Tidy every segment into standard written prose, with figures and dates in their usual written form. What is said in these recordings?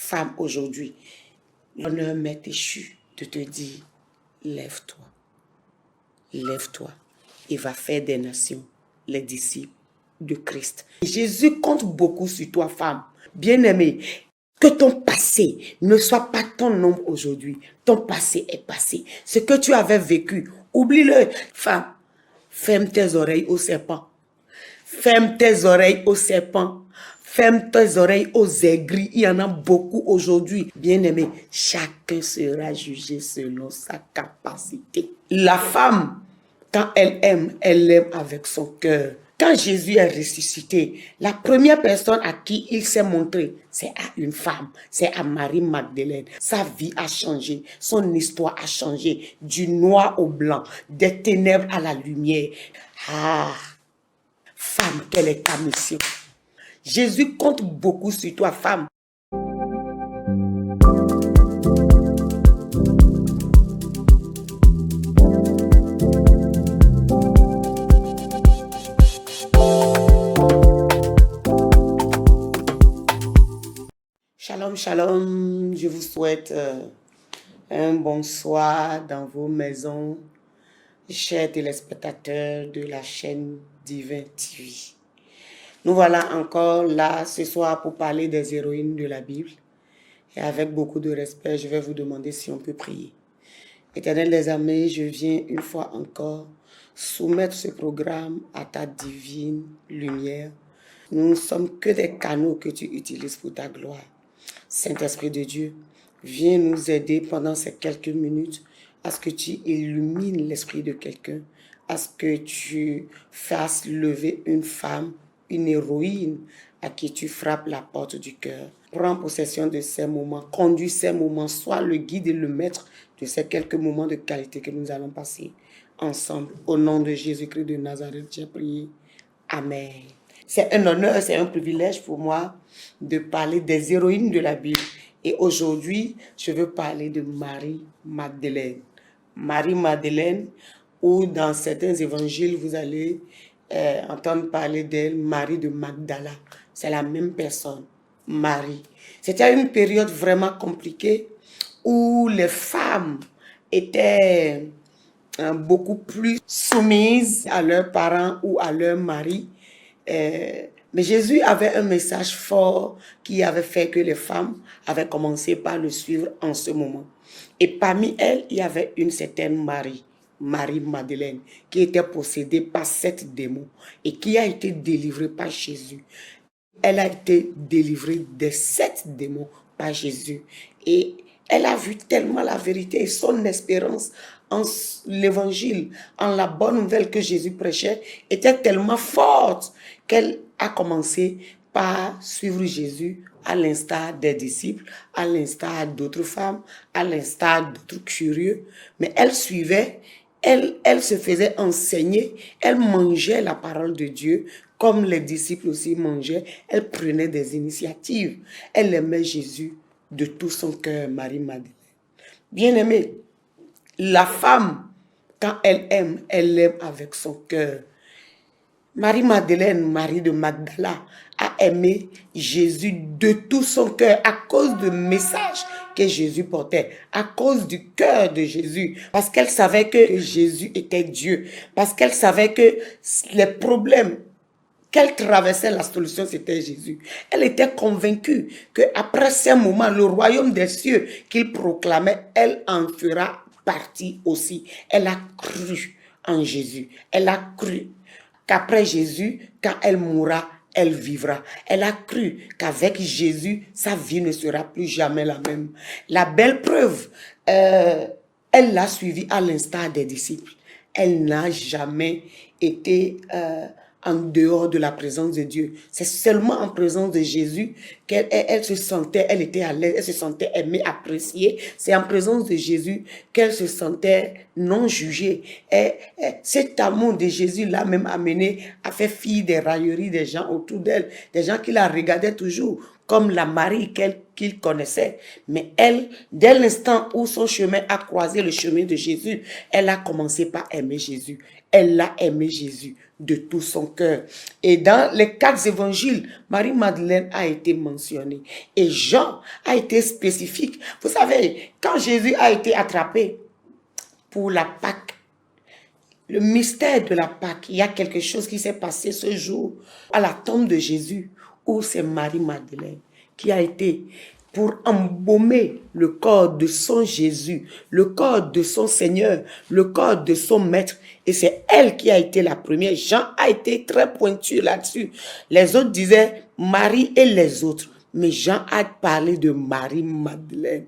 femme aujourd'hui, l'honneur m'est échu de te dire, lève-toi, lève-toi et va faire des nations les disciples de Christ. Jésus compte beaucoup sur toi, femme. Bien-aimée, que ton passé ne soit pas ton ombre aujourd'hui. Ton passé est passé. Ce que tu avais vécu, oublie-le. Femme, ferme tes oreilles au serpent. Ferme tes oreilles au serpent. Ferme tes oreilles aux aigris. Il y en a beaucoup aujourd'hui. Bien-aimé, chacun sera jugé selon sa capacité. La femme, quand elle aime avec son cœur. Quand Jésus est ressuscité, la première personne à qui il s'est montré, c'est à une femme, c'est à Marie-Magdeleine. Sa vie a changé, son histoire a changé, du noir au blanc, des ténèbres à la lumière. Ah, femme, quelle est ta mission? Jésus compte beaucoup sur toi, femme. Shalom, shalom, je vous souhaite un bonsoir dans vos maisons, chers téléspectateurs de la chaîne Divin TV. Nous voilà encore là ce soir pour parler des héroïnes de la Bible. Et avec beaucoup de respect, je vais vous demander si on peut prier. Éternel des armées, je viens une fois encore soumettre ce programme à ta divine lumière. Nous ne sommes que des canaux que tu utilises pour ta gloire. Saint-Esprit de Dieu, viens nous aider pendant ces quelques minutes à ce que tu illumines l'esprit de quelqu'un, à ce que tu fasses lever une femme, une héroïne à qui tu frappes la porte du cœur. Prends possession de ces moments, conduis ces moments, sois le guide et le maître de ces quelques moments de qualité que nous allons passer ensemble. Au nom de Jésus-Christ de Nazareth, j'ai prié. Amen. C'est un honneur, c'est un privilège pour moi de parler des héroïnes de la Bible. Et aujourd'hui, je veux parler de Marie-Magdeleine. Marie-Magdeleine, où dans certains évangiles, vous allez entendre parler d'elle, Marie de Magdala. C'est la même personne, Marie. C'était une période vraiment compliquée où les femmes étaient beaucoup plus soumises à leurs parents ou à leurs maris. Mais Jésus avait un message fort qui avait fait que les femmes avaient commencé par le suivre en ce moment. Et parmi elles, il y avait une certaine Marie-Madeleine, qui était possédée par 7 démons et qui a été délivrée par Jésus. Elle a été délivrée des 7 démons par Jésus. Et elle a vu tellement la vérité et son espérance en l'évangile, en la bonne nouvelle que Jésus prêchait, était tellement forte qu'elle a commencé par suivre Jésus à l'instar des disciples, à l'instar d'autres femmes, à l'instar d'autres curieux. Mais elle suivait, elle se faisait enseigner, elle mangeait la parole de Dieu comme les disciples aussi mangeaient. Elle prenait des initiatives. Elle aimait Jésus de tout son cœur, Marie-Madeleine. Bien-aimée, la femme, quand elle aime avec son cœur. Marie-Madeleine, Marie de Magdala, a aimé Jésus de tout son cœur à cause du message que Jésus portait, à cause du cœur de Jésus, parce qu'elle savait que Jésus était Dieu, parce qu'elle savait que les problèmes qu'elle traversait, la solution, c'était Jésus. Elle était convaincue qu'après ces moments, le royaume des cieux qu'il proclamait, elle en fera partie aussi. Elle a cru en Jésus. Elle a cru qu'après Jésus, quand elle mourra, elle vivra. Elle a cru qu'avec Jésus, sa vie ne sera plus jamais la même. La belle preuve, elle l'a suivi à l'instar des disciples. Elle n'a jamais été en dehors de la présence de Dieu. C'est seulement en présence de Jésus qu'elle se sentait, elle était à l'aise, elle se sentait aimée, appréciée. C'est en présence de Jésus qu'elle se sentait non jugée. Et cet amour de Jésus l'a même amenée à faire fi des railleries des gens autour d'elle, des gens qui la regardaient toujours comme la Marie qu'il connaissait. Mais elle, dès l'instant où son chemin a croisé le chemin de Jésus, elle a commencé par aimer Jésus. Elle a aimé Jésus de tout son cœur. Et dans les 4 évangiles, Marie-Madeleine a été mentionnée. Et Jean a été spécifique. Vous savez, quand Jésus a été attrapé pour la Pâque, le mystère de la Pâque, il y a quelque chose qui s'est passé ce jour à la tombe de Jésus, où c'est Marie-Madeleine qui a été pour embaumer le corps de son Jésus, le corps de son Seigneur, le corps de son Maître. Et c'est elle qui a été la première. Jean a été très pointu là-dessus. Les autres disaient Marie et les autres. Mais Jean a parlé de Marie-Madeleine.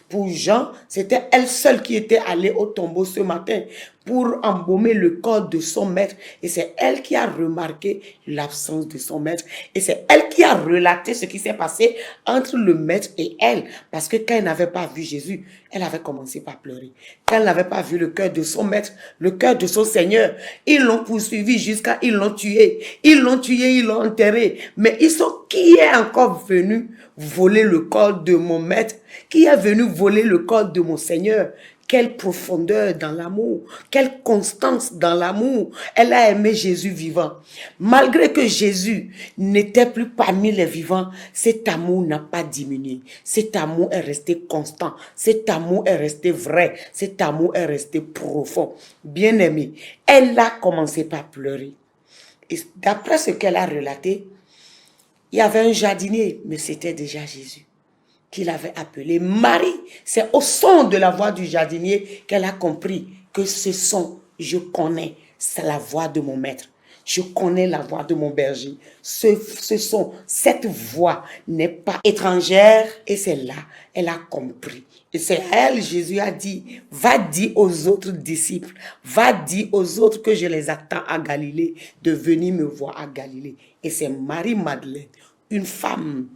Pour Jean, c'était elle seule qui était allée au tombeau ce matin pour embaumer le corps de son maître. Et c'est elle qui a remarqué l'absence de son maître. Et c'est elle qui a relaté ce qui s'est passé entre le maître et elle. Parce que quand elle n'avait pas vu Jésus, elle avait commencé par pleurer. Quand elle n'avait pas vu le cœur de son maître, le cœur de son Seigneur, ils l'ont poursuivi jusqu'à ils l'ont tué. Ils l'ont tué, ils l'ont enterré. Mais ils sont qui est encore venu voler le corps de mon maître? Qui est venu voler le corps de mon Seigneur? Quelle profondeur dans l'amour, quelle constance dans l'amour. Elle a aimé Jésus vivant. Malgré que Jésus n'était plus parmi les vivants, cet amour n'a pas diminué. Cet amour est resté constant. Cet amour est resté vrai. Cet amour est resté profond. Bien-aimée, elle a commencé par pleurer. Et d'après ce qu'elle a relaté, il y avait un jardinier, mais c'était déjà Jésus qu'il avait appelé Marie. C'est au son de la voix du jardinier qu'elle a compris que ce son, je connais, c'est la voix de mon maître. Je connais la voix de mon berger. Ce son, cette voix n'est pas étrangère et c'est là, elle a compris. Et c'est à elle, Jésus a dit, va dire aux autres disciples, va dire aux autres que je les attends à Galilée, de venir me voir à Galilée. Et c'est Marie-Madeleine, une femme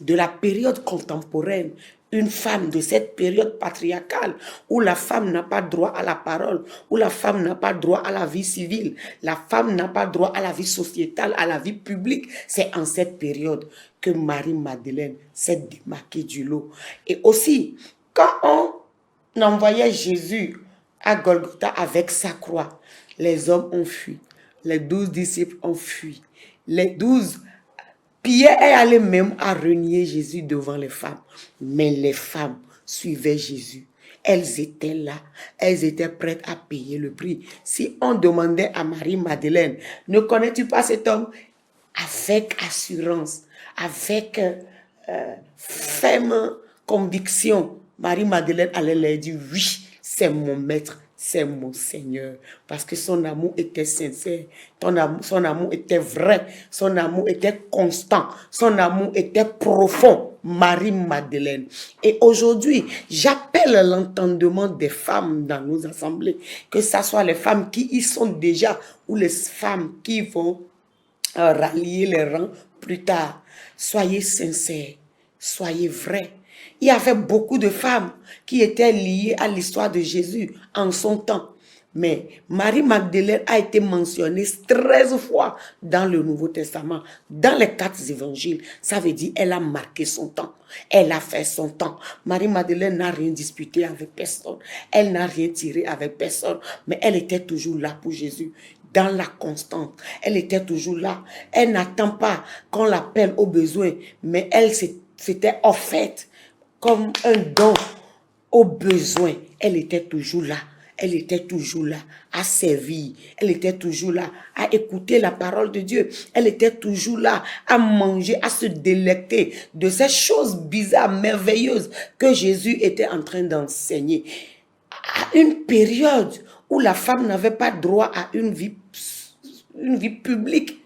de la période contemporaine, une femme de cette période patriarcale où la femme n'a pas droit à la parole, où la femme n'a pas droit à la vie civile, la femme n'a pas droit à la vie sociétale, à la vie publique. C'est en cette période que Marie-Madeleine s'est démarquée du lot. Et aussi, quand on envoyait Jésus à Golgotha avec sa croix, les hommes ont fui, les 12 disciples ont fui, les 12. Pierre est allé même à renier Jésus devant les femmes. Mais les femmes suivaient Jésus. Elles étaient là. Elles étaient prêtes à payer le prix. Si on demandait à Marie-Madeleine, ne connais-tu pas cet homme? Avec assurance, avec ferme conviction, Marie-Madeleine allait leur dire, oui, c'est mon maître. C'est mon Seigneur, parce que son amour était sincère, son amour était vrai, son amour était constant, son amour était profond. Marie-Madeleine. Et aujourd'hui, j'appelle l'entendement des femmes dans nos assemblées, que ce soit les femmes qui y sont déjà ou les femmes qui vont rallier les rangs plus tard. Soyez sincères, soyez vrais. Il y avait beaucoup de femmes qui étaient liées à l'histoire de Jésus en son temps. Mais Marie-Madeleine a été mentionnée 13 fois dans le Nouveau Testament, dans les 4 évangiles. Ça veut dire qu'elle a marqué son temps. Elle a fait son temps. Marie-Madeleine n'a rien disputé avec personne. Elle n'a rien tiré avec personne. Mais elle était toujours là pour Jésus. Dans la constante. Elle était toujours là. Elle n'attend pas qu'on l'appelle au besoin. Mais elle s'était offerte comme un don au besoin. Elle était toujours là. Elle était toujours là à servir. Elle était toujours là à écouter la parole de Dieu. Elle était toujours là à manger, à se délecter de ces choses bizarres, merveilleuses que Jésus était en train d'enseigner. À une période où la femme n'avait pas droit à une vie publique,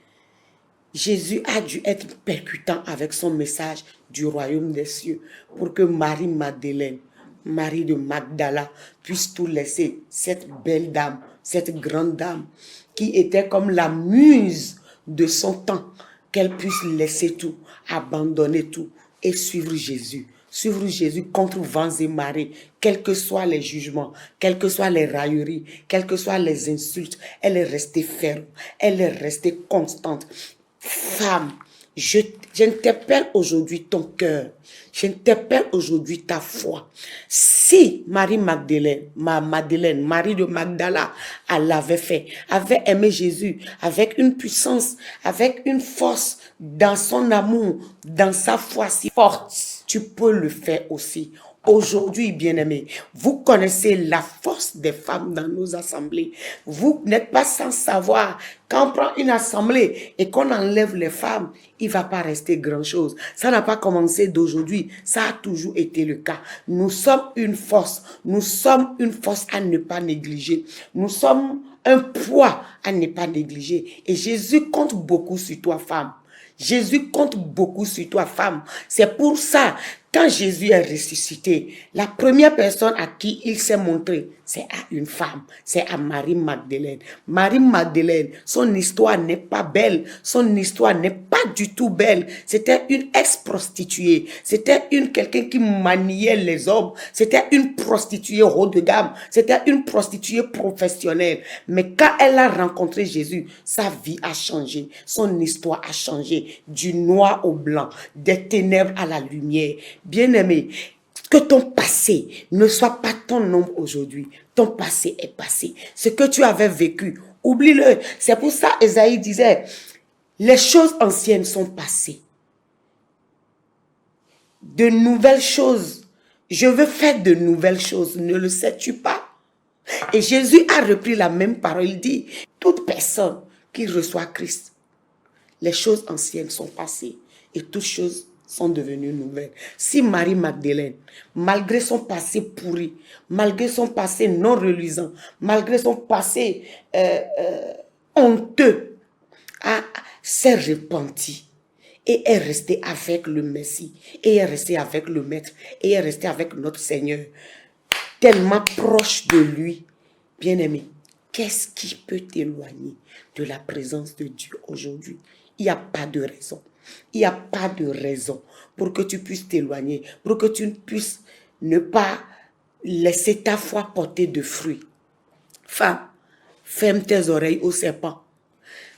Jésus a dû être percutant avec son message du royaume des cieux pour que Marie-Madeleine, Marie de Magdala, puisse tout laisser. Cette belle dame, cette grande dame qui était comme la muse de son temps, qu'elle puisse laisser tout, abandonner tout et suivre Jésus. Suivre Jésus contre vents et marées, quels que soient les jugements, quelles que soient les railleries, quelles que soient les insultes, elle est restée ferme, elle est restée constante. Femme, J'interpelle aujourd'hui ton cœur. J'interpelle aujourd'hui ta foi. Si Madeleine, Marie de Magdala, elle l'avait fait, avait aimé Jésus avec une puissance, avec une force dans son amour, dans sa foi si forte, tu peux le faire aussi. Aujourd'hui, bien-aimés, vous connaissez la force des femmes dans nos assemblées. Vous n'êtes pas sans savoir, quand on prend une assemblée et qu'on enlève les femmes, il ne va pas rester grand-chose. Ça n'a pas commencé d'aujourd'hui, ça a toujours été le cas. Nous sommes une force à ne pas négliger. Nous sommes un poids à ne pas négliger. Et Jésus compte beaucoup sur toi, femme. Jésus compte beaucoup sur toi, femme. C'est pour ça, quand Jésus est ressuscité, la première personne à qui il s'est montré, c'est à une femme, c'est à Marie Magdeleine. Marie Magdeleine, son histoire n'est pas belle, son histoire n'est pas du tout belle. C'était une ex-prostituée, c'était quelqu'un qui maniait les hommes, c'était une prostituée haut de gamme, c'était une prostituée professionnelle. Mais quand elle a rencontré Jésus, sa vie a changé, son histoire a changé, du noir au blanc, des ténèbres à la lumière. Bien-aimé, que ton passé ne soit pas ton ombre aujourd'hui. Ton passé est passé. Ce que tu avais vécu, oublie-le. C'est pour ça Ésaïe disait, les choses anciennes sont passées. De nouvelles choses. Je veux faire de nouvelles choses. Ne le sais-tu pas? Et Jésus a repris la même parole. Il dit, toute personne qui reçoit Christ, les choses anciennes sont passées et toutes choses sont devenues nouvelles. Si Marie Magdeleine, malgré son passé pourri, malgré son passé non reluisant, malgré son passé honteux, s'est repentie et est restée avec le Messie, et est restée avec le Maître, et est restée avec notre Seigneur, tellement proche de lui, bien-aimé, qu'est-ce qui peut t'éloigner de la présence de Dieu aujourd'hui? Il n'y a pas de raison. Il n'y a pas de raison pour que tu puisses t'éloigner, pour que tu puisses ne pas laisser ta foi porter de fruits. Femme, ferme tes oreilles au serpent.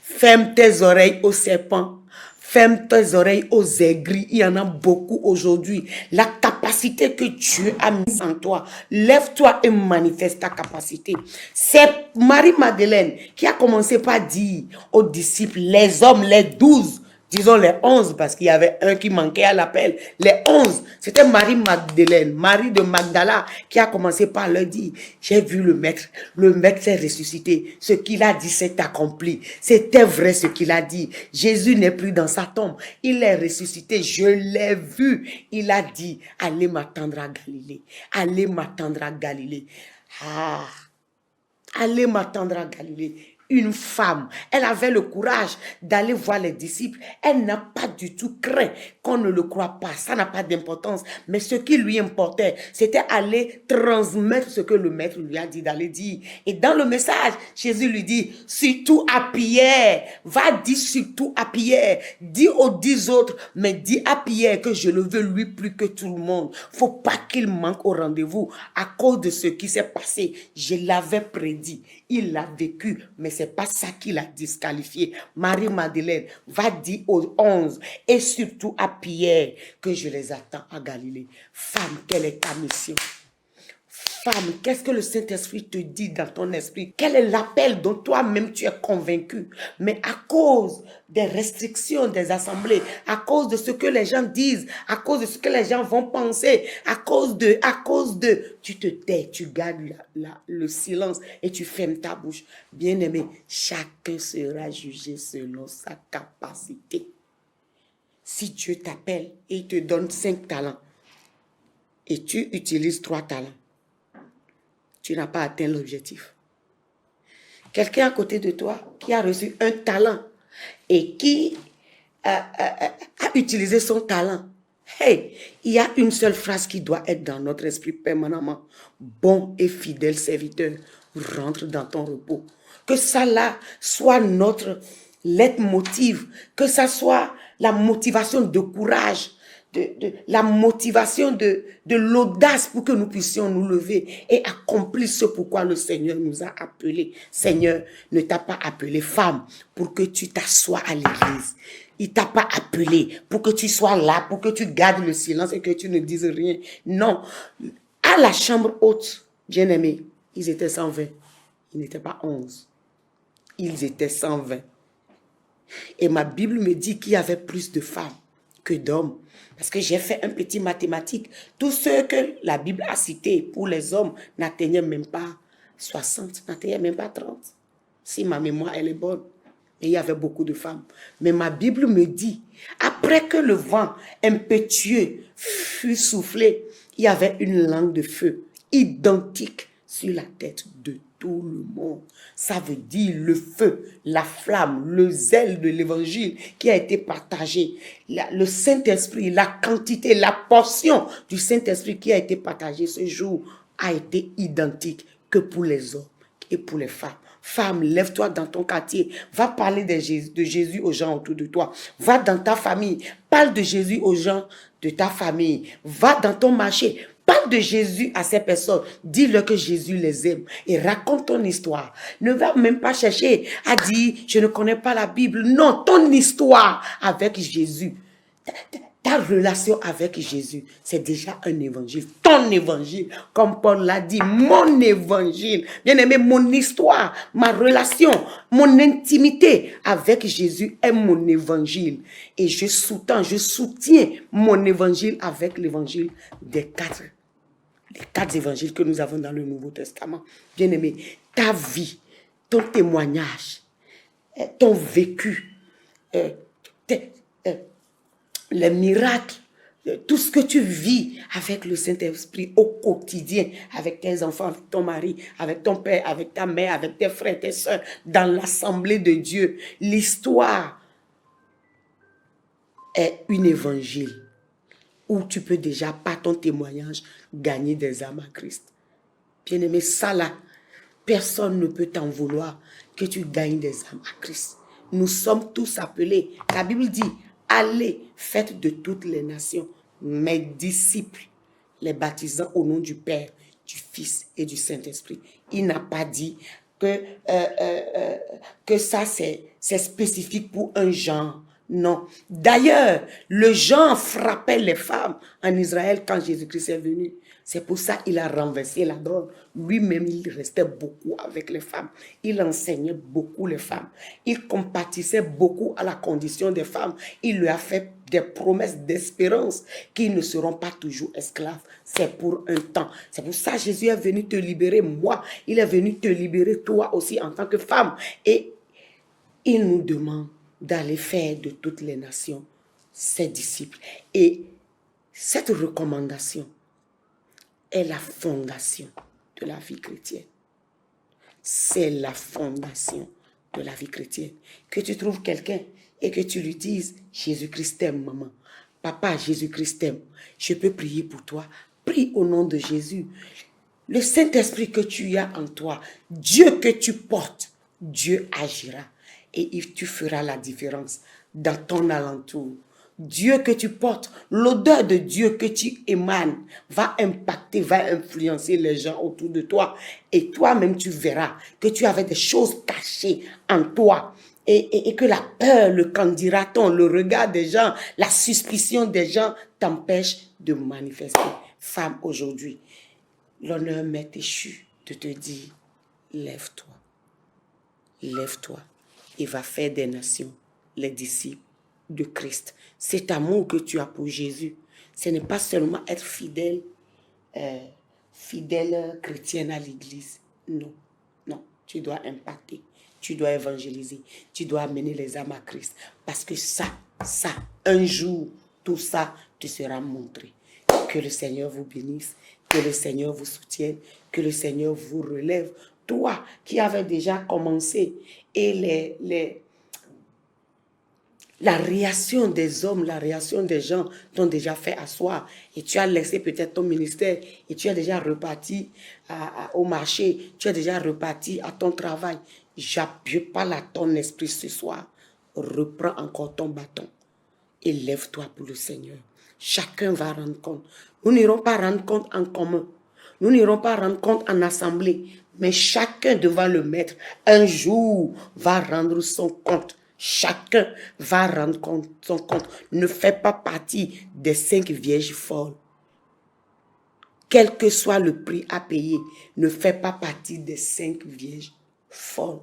Ferme tes oreilles au serpent. Ferme tes oreilles aux aigris. Il y en a beaucoup aujourd'hui. La capacité que Dieu a mise en toi, lève-toi et manifeste ta capacité. C'est Marie-Madeleine qui a commencé par dire aux disciples, les hommes, les 12, disons les 11, parce qu'il y avait un qui manquait à l'appel. Les 11, c'était Marie-Magdeleine, Marie de Magdala, qui a commencé par leur dire, j'ai vu le Maître s'est ressuscité, ce qu'il a dit s'est accompli, c'était vrai ce qu'il a dit, Jésus n'est plus dans sa tombe, il est ressuscité, je l'ai vu, il a dit, allez m'attendre à Galilée, allez m'attendre à Galilée, allez m'attendre à Galilée. Une femme, elle avait le courage d'aller voir les disciples. Elle n'a pas du tout craint qu'on ne le croit pas. Ça n'a pas d'importance. Mais ce qui lui importait, c'était aller transmettre ce que le Maître lui a dit d'aller dire. Et dans le message, Jésus lui dit, surtout à Pierre, va dire surtout à Pierre. Dis aux 10 autres, mais dis à Pierre que je le veux lui plus que tout le monde. Faut pas qu'il manque au rendez-vous à cause de ce qui s'est passé. Je l'avais prédit. Il l'a vécu, mais c'est pas ça qui l'a disqualifié. Marie-Madeleine va dire aux 11 et surtout à Pierre que je les attends à Galilée. Femme, quelle est ta mission? Femme, qu'est-ce que le Saint-Esprit te dit dans ton esprit? Quel est l'appel dont toi-même tu es convaincu? Mais à cause des restrictions des assemblées, à cause de ce que les gens disent, à cause de ce que les gens vont penser, à cause de, tu te tais, tu gardes le silence et tu fermes ta bouche. Bien-aimé, chacun sera jugé selon sa capacité. Si Dieu t'appelle et il te donne 5 talents et tu utilises 3 talents, tu n'as pas atteint l'objectif. Quelqu'un à côté de toi qui a reçu un talent et qui a utilisé son talent. Hey, il y a une seule phrase qui doit être dans notre esprit permanemment. Bon et fidèle serviteur, rentre dans ton repos. Que ça là soit notre leitmotiv, que ça soit la motivation de courage la motivation, de l'audace pour que nous puissions nous lever et accomplir ce pourquoi le Seigneur nous a appelés. Seigneur ne t'a pas appelé femme pour que tu t'assoies à l'église. Il t'a pas appelé pour que tu sois là, pour que tu gardes le silence et que tu ne dises rien. Non. À la chambre haute, bien-aimés, ils étaient 120. Ils n'étaient pas 11. Ils étaient 120. Et ma Bible me dit qu'il y avait plus de femmes que d'hommes. Parce que j'ai fait un petit mathématique. Tous ceux que la Bible a cités pour les hommes n'atteignaient même pas 60, n'atteignaient même pas 30. Si ma mémoire elle est bonne. Et il y avait beaucoup de femmes. Mais ma Bible me dit, après que le vent impétueux fut soufflé, il y avait une langue de feu identique sur la tête de tout le monde. Ça veut dire le feu, la flamme, le zèle de l'évangile qui a été partagé. Le Saint-Esprit, la quantité, la portion du Saint-Esprit qui a été partagée ce jour a été identique que pour les hommes et pour les femmes. Femme, lève-toi dans ton quartier. Va parler de Jésus aux gens autour de toi. Va dans ta famille. Parle de Jésus aux gens de ta famille. Va dans ton marché. Parle de Jésus à ces personnes. Dis-leur que Jésus les aime. Et raconte ton histoire. Ne va même pas chercher à dire, je ne connais pas la Bible. Non, ton histoire avec Jésus. Ta relation avec Jésus, c'est déjà un évangile. Ton évangile, comme Paul l'a dit, mon évangile. Bien aimé, mon histoire, ma relation, mon intimité avec Jésus est mon évangile. Et je soutiens mon évangile avec l'évangile des les quatre évangiles que nous avons dans le Nouveau Testament. Bien aimé, ta vie, ton témoignage, ton vécu, les miracles, tout ce que tu vis avec le Saint-Esprit au quotidien, avec tes enfants, avec ton mari, avec ton père, avec ta mère, avec tes frères, tes soeurs, dans l'assemblée de Dieu. L'histoire est un évangile où tu peux déjà, par ton témoignage, gagner des âmes à Christ. Bien-aimé, ça là, personne ne peut t'en vouloir que tu gagnes des âmes à Christ. Nous sommes tous appelés. La Bible dit, allez, faites de toutes les nations mes disciples, les baptisant au nom du Père, du Fils et du Saint-Esprit. Il n'a pas dit que ça c'est spécifique pour un genre. Non. D'ailleurs, le genre frappait les femmes en Israël quand Jésus-Christ est venu. C'est pour ça qu'il a renversé la donne. Lui-même, il restait beaucoup avec les femmes. Il enseignait beaucoup les femmes. Il compatissait beaucoup à la condition des femmes. Il lui a fait des promesses d'espérance qu'ils ne seront pas toujours esclaves. C'est pour un temps. C'est pour ça que Jésus est venu te libérer, moi. Il est venu te libérer, toi aussi, en tant que femme. Et il nous demande d'aller faire de toutes les nations ses disciples. Et cette recommandation est la fondation de la vie chrétienne. C'est la fondation de la vie chrétienne. Que tu trouves quelqu'un et que tu lui dises, Jésus-Christ t'aime, maman. Papa, Jésus-Christ t'aime. Je peux prier pour toi. Prie au nom de Jésus. Le Saint-Esprit que tu as en toi, Dieu que tu portes, Dieu agira. Et tu feras la différence dans ton alentour. Dieu que tu portes, l'odeur de Dieu que tu émanes va impacter, va influencer les gens autour de toi. Et toi-même, tu verras que tu avais des choses cachées en toi. Et que la peur, le candidaton, le regard des gens, la suspicion des gens t'empêche de manifester. Femme, aujourd'hui, l'honneur m'est échu de te dire, lève-toi. Lève-toi et va faire des nations les disciples de Christ. Cet amour que tu as pour Jésus, ce n'est pas seulement être fidèle, fidèle chrétienne à l'église. Non, non, tu dois impacter, tu dois évangéliser, tu dois amener les âmes à Christ. Parce que ça, un jour, tout ça te sera montré. Que le Seigneur vous bénisse, que le Seigneur vous soutienne, que le Seigneur vous relève. Toi qui avais déjà commencé et la réaction des hommes, la réaction des gens t'ont déjà fait asseoir et tu as laissé peut-être ton ministère et tu es déjà reparti au marché, tu es déjà reparti à ton travail. Je parle à ton esprit ce soir. Reprends encore ton bâton et lève-toi pour le Seigneur. chacun va rendre compte. Nous n'irons pas rendre compte en commun. Nous n'irons pas rendre compte en assemblée. Mais chacun devant le maître, un jour, va rendre son compte. Chacun va rendre compte, son compte. Ne fais pas partie des 5 vierges folles. Quel que soit le prix à payer, ne fais pas partie des 5 vierges folles.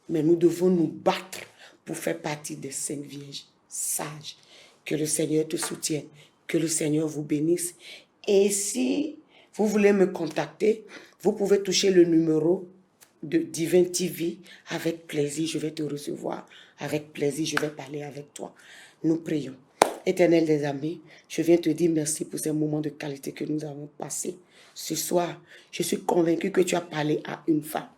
Mais nous devons nous battre pour faire partie des 5 vierges sages. Que le Seigneur te soutienne, que le Seigneur vous bénisse. Et si vous voulez me contacter, vous pouvez toucher le numéro de Divin TV. Avec plaisir, je vais te recevoir. Avec plaisir, je vais parler avec toi. Nous prions. Éternel des amis, je viens te dire merci pour ces moments de qualité que nous avons passés. Ce soir, je suis convaincu que tu as parlé à une femme.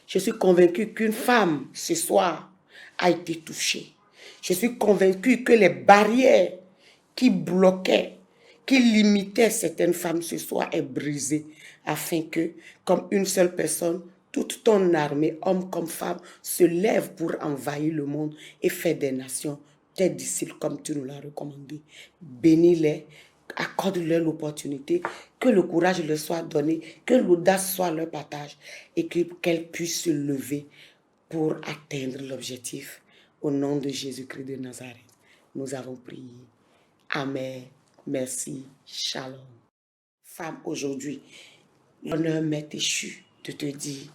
Je suis convaincu qu'une femme, ce soir, a été touchée. Je suis convaincu que les barrières qui bloquaient, qui limitaient certaines femmes ce soir est brisée, afin que, comme une seule personne, toute ton armée, homme comme femme, se lève pour envahir le monde et faire des nations tes disciples comme tu nous l'as recommandé. Bénis-les, accorde-leur l'opportunité, que le courage leur soit donné, que l'audace soit leur partage et qu'elles puissent se lever pour atteindre l'objectif. Au nom de Jésus-Christ de Nazareth, nous avons prié. Amen. Merci. Shalom. Femme, aujourd'hui, l'honneur m'est échu de te dire,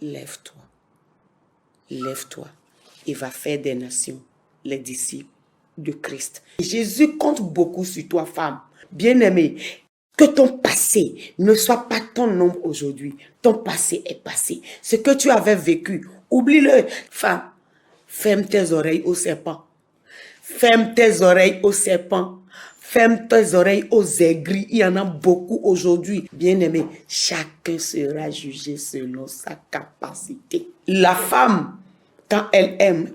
lève-toi. Lève-toi et va faire des nations les disciples de Christ. Jésus compte beaucoup sur toi, femme. Bien-aimée, que ton passé ne soit pas ton ombre aujourd'hui. Ton passé est passé. Ce que tu avais vécu, oublie-le. Femme, ferme tes oreilles au serpent. Ferme tes oreilles au serpent. Ferme tes oreilles aux aigris. Il y en a beaucoup aujourd'hui. Bien-aimé, chacun sera jugé selon sa capacité. La femme, quand elle aime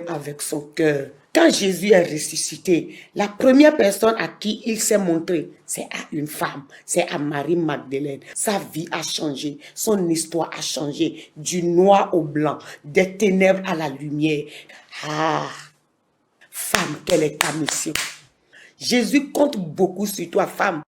avec son cœur. Quand Jésus est ressuscité, la première personne à qui il s'est montré, c'est à une femme, c'est à Marie-Magdeleine. Sa vie a changé, son histoire a changé, du noir au blanc, des ténèbres à la lumière. Ah, femme, quelle est ta mission? Jésus compte beaucoup sur toi, femme.